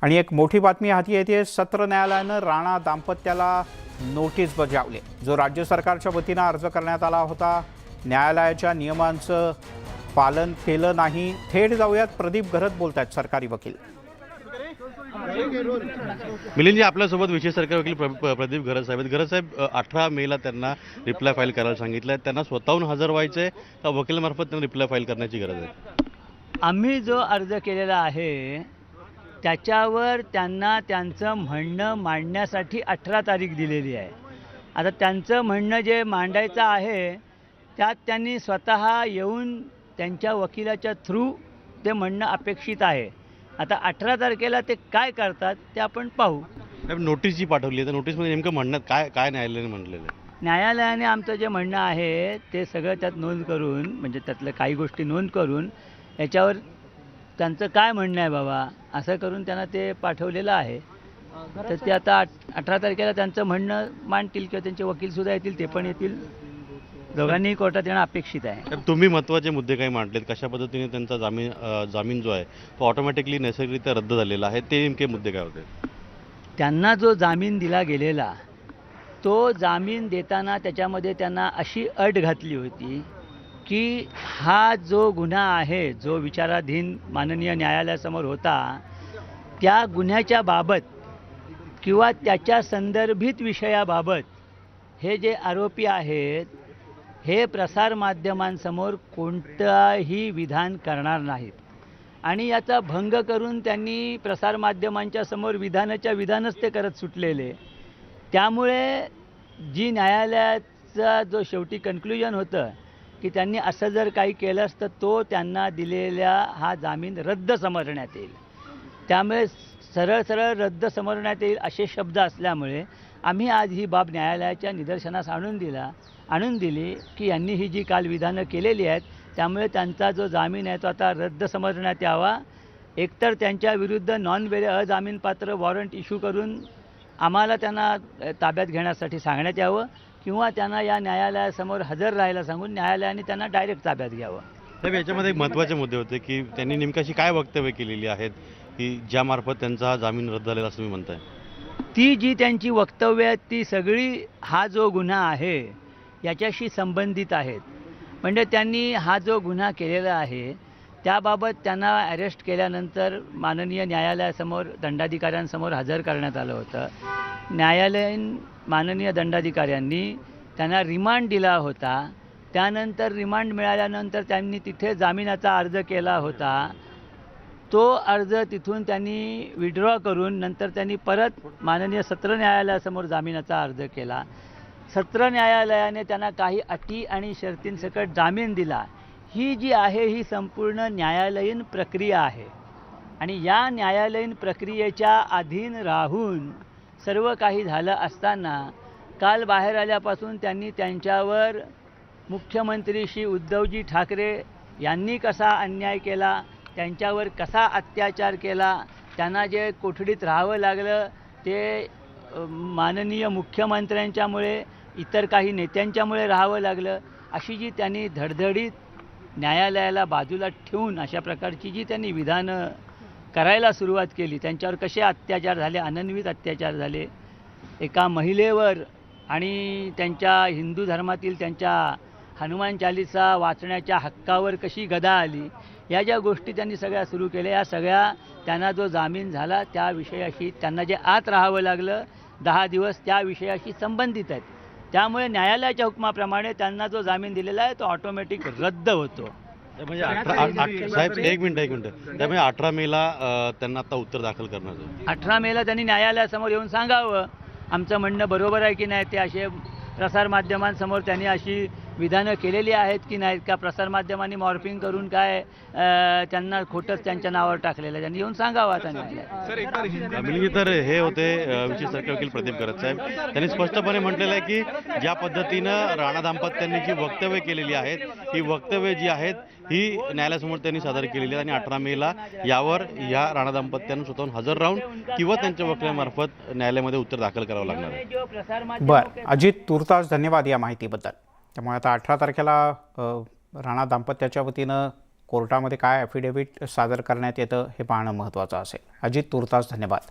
आणि एक मोठी बातमी हाती येते। सत्र न्यायालयानं राणा दाम्पत्याला नोटीस बजावली, जो राज्य सरकारच्या वतीनं अर्ज करण्यात आला होता। न्यायालयाच्या नियमांचं पालन केलं नाही। थेट जाऊयात, प्रदीप घरत बोलतायत, सरकारी वकील। मिलिंद जी, आपल्यासोबत विशेष सरकारी वकील प्रदीप घरत साहेब आहेत। घरत साहेब, 18 मेला त्यांना रिप्लाय फाईल करायला सांगितलं, त्यांना स्वतःहून हजर व्हायचंय का वकिलामार्फत त्यांना रिप्लाय फाईल करण्याची गरज आहे? आम्ही जो अर्ज केलेला आहे त्याच्यावर त्यांना त्यांचं म्हणणं मांडण्यासाठी 18 तारीख दिलेली आहे। आता त्यांचं म्हणणं जे मांडायचं आहे त्यात त्यांनी स्वतः येऊन त्यांच्या वकिलाच्या थ्रू ते म्हणणं अपेक्षित आहे। आता 18 तारखेला ते काय करतात ते आपण पाहू। नोटीस जी पाठवली आहे, तर नोटीसमध्ये नेमकं म्हणण्यात काय काय न्यायालयाने म्हटलेलं आहे? न्यायालयाने आमचं जे म्हणणं आहे ते सगळं त्यात नोंद करून, म्हणजे त्यातलं काही गोष्टी नोंद करून याच्यावर त्यांचं काय म्हणणं आहे बाबा असं करून त्यांना ते पाठवलेलं आहे। तर ते आता 18 तारखेला त्यांचं म्हणणं मांडतील किंवा त्यांचे वकीलसुद्धा येतील, ते पण येतील। दोघांनीही कोर्टात येणं अपेक्षित आहे। तुम्ही महत्त्वाचे मुद्दे काही मांडलेत, कशा पद्धतीने त्यांचा जामीन जो आहे तो ऑटोमॅटिकली नैसर्गिकरित्या रद्द झालेला आहे, ते नेमके मुद्दे काय होते? त्यांना जो जामीन दिला गेलेला तो जामीन देताना त्याच्यामध्ये त्यांना अशी अट घातली होती की हा जो गुन्हा आहे, जो विचाराधीन माननीय न्यायालयासमोर होता, त्या गुन्ह्याच्या बाबत किंवा त्याच्या संदर्भित विषयाबाबत हे जे आरोपी आहेत हे प्रसारमाध्यमांसमोर कोणताही विधान करणार नाहीत। आणि याचा भंग करून त्यांनी प्रसारमाध्यमांच्या समोर विधानच ते करत सुटलेले। त्यामुळे जी न्यायालयाचा जो शेवटी कन्क्लुजन होतं की त्यांनी असं जर काही केलं असतं तो त्यांना दिलेला हा जामीन रद्द समजण्यात येईल। त्यामुळे सरळ रद्द समजण्यात येईल असे शब्द असल्यामुळे आम्ही आज ही बाब न्यायालयाच्या निदर्शनास आणून दिली की यांनी ही जी काल विधानं केलेली आहेत त्यामुळे त्यांचा जो जामीन आहे तो आता रद्द समजण्यात यावा। एकतर त्यांच्या विरुद्ध अजामीनपात्र वॉरंट इश्यू करून आम्हाला त्यांना ताब्यात घेण्यासाठी सांगण्यात यावं, किंवा त्यांना या न्यायालयासमोर हजर राहायला सांगून न्यायालयाने त्यांना डायरेक्ट ताब्यात घ्यावं। तर याच्यामध्ये एक महत्त्वाचे मुद्दे होते की त्यांनी नेमकी अशी काय वक्तव्य केलेली आहेत की ज्यामार्फत त्यांचा हा जामीन रद्द झालेला असं तुम्ही म्हणताय? ती जी त्यांची वक्तव्य आहेत ती सगळी हा जो गुन्हा आहे याच्याशी संबंधित आहेत। म्हणजे त्यांनी हा जो गुन्हा केलेला आहे त्याबाबत त्यांना अरेस्ट केल्यानंतर माननीय न्यायालयासमोर दंडाधिकाऱ्यांसमोर हजर करण्यात आलं होतं। माननीय दंडाधिकाऱ्यांनी त्यांना रिमांड दिला होता। त्यानंतर रिमांड मिळाल्यानंतर त्यांनी तिथे जामिनाचा अर्ज केला होता। तो अर्ज तिथून त्यांनी विड्रॉ करून नंतर त्यांनी परत माननीय सत्र न्यायालयासमोर जामिनाचा अर्ज केला। सत्र न्यायालयाने त्यांना काही अटी आणि शर्तींसकट जामीन दिला। ही जी आहे ही संपूर्ण न्यायालयीन प्रक्रिया आहे आणि या न्यायालयीन प्रक्रियेच्या अधीन राहून सर्व काही झालं असताना काल बाहेर आल्यापासून त्यांनी त्यांच्यावर मुख्यमंत्री श्री उद्धवजी ठाकरे यांनी कसा अन्याय केला, त्यांच्यावर कसा अत्याचार केला, त्यांना जे कोठडीत राहावं लागलं ते माननीय मुख्यमंत्र्यांच्यामुळे, इतर काही नेत्यांच्यामुळे राहावं लागलं, अशी जी त्यांनी धडधडीत न्यायालयाला बाजूला ठेवून अशा प्रकारची जी त्यांनी विधानं करायला सुरुवात केली, त्यांच्यावर कसे अत्याचार झाले, अनन्वित अत्याचार झाले, एका महिलेवर आणि त्यांच्या हिंदू धर्मातील त्यांच्या हनुमान चालीसा वाचण्याच्या हक्कावर कशी गदा आली, या ज्या गोष्टी त्यांनी सगळ्या सुरू केल्या, या सगळ्या त्यांना जो जामीन झाला त्या विषयाशी, त्यांना जे आत राहावं लागलं 10 दिवस त्या विषयाशी संबंधित आहेत। त्यामुळे न्यायालयाच्या हुकमाप्रमाणे त्यांना जो जामीन दिलेला आहे तो ऑटोमॅटिक रद्द होतो। म्हणजे साहेब एक मिनिट त्यामुळे 18 मेला त्यांना आता उत्तर दाखल करणार 18 मेला त्यांनी न्यायालयासमोर येऊन सांगावं आमचं म्हणणं बरोबर आहे की नाही, ते असे प्रसारमाध्यमांसमोर त्यांनी अशी विधानं केलेली आहेत की नाहीत, का प्रसारमाध्यमांनी मॉर्फिंग करून काय त्यांना खोटंच त्यांच्या नावावर टाकलेलं आहे, त्यांनी येऊन सांगावं आता न्यायालयात। तर हे होते विशेष सरकारी वकील प्रदीप घरत साहेब। त्यांनी स्पष्टपणे म्हटलेलं आहे की ज्या पद्धतीनं राणा दाम्पत्यांनी जी वक्तव्य केलेली आहेत ही वक्तव्य जी आहेत ही न्यायालयासमोर त्यांनी सादर केलेली आहेत आणि 18 मेला यावर या राणा दाम्पत्यांना स्वतःहून हजर राहून किंवा त्यांच्या वकिलामार्फत न्यायालयामध्ये उत्तर दाखल करावं लागणार आहे। बरं अजित, तुर्तास धन्यवाद या माहितीबद्दल। त्यामुळे आता 18 तारखेला राणा दाम्पत्याच्या वतीनं कोर्टामध्ये काय ॲफिडेव्हिट सादर करण्यात येतं हे पाहणं महत्त्वाचं असेल. अजित, तुर्तास धन्यवाद.